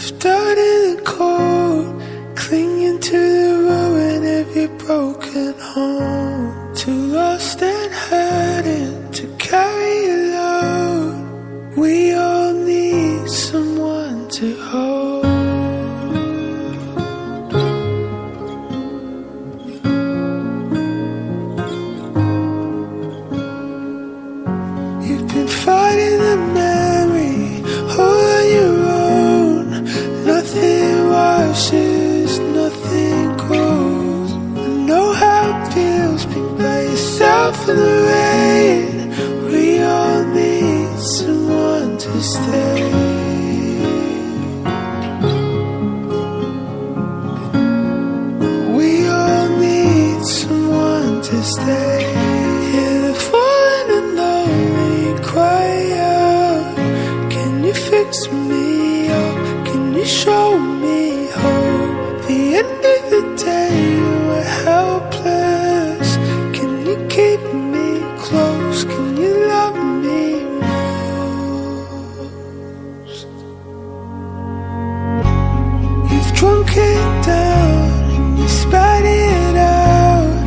left out in the cold, clinging to the ruin of your broken home. Too lost and hurting to carry a load. We all need someone to hold. You've been fighting the memory all on your own. Nothing washes, nothing grows. I know how it feels being by yourself in the rain. We all need someone to stay. We all need someone to stay. Yeah, the falling and lonely cry out. Can you fix me up? Can you show me hope? The end of the day you were helpless. Can you keep me close? Can you love me most? You've drunk it down and you spat it out.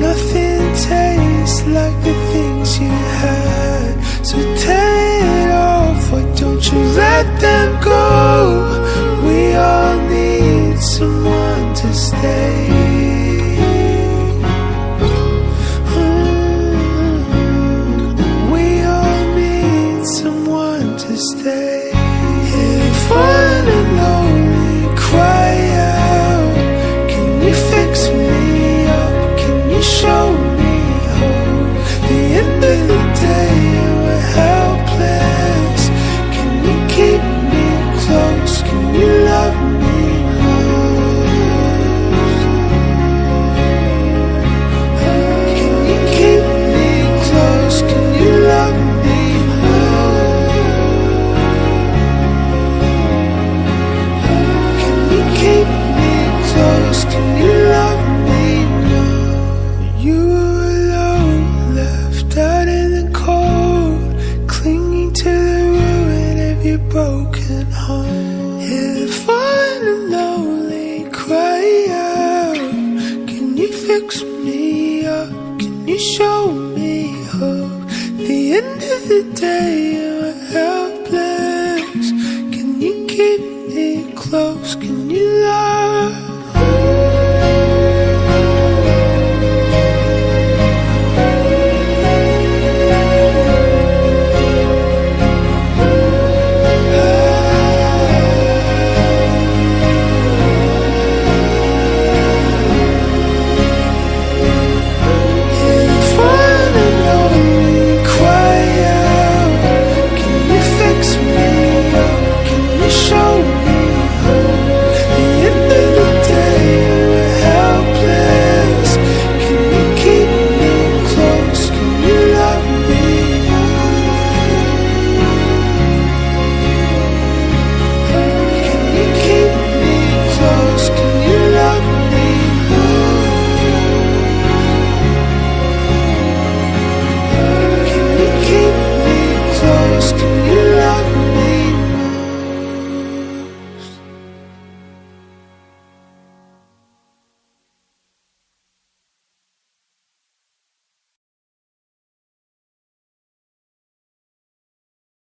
Nothing tastes like the things you had. So tear it off, why don't you let them go? We all need someone to stay. We all need someone to stay. Yeah, falling and lonely, cry out. Can you fix me up? Can you show me hope? The end of the day you were helpless. Can you keep me close? Can you love me most? Can you keep me close? Can you love me most? Can you keep me close? Can you love me most? You were alone, left out in the cold, clinging to the ruin of your broken home. Yeah, the falling and lonely cry out. Can you fix me up? Can you show me hope? The end of the day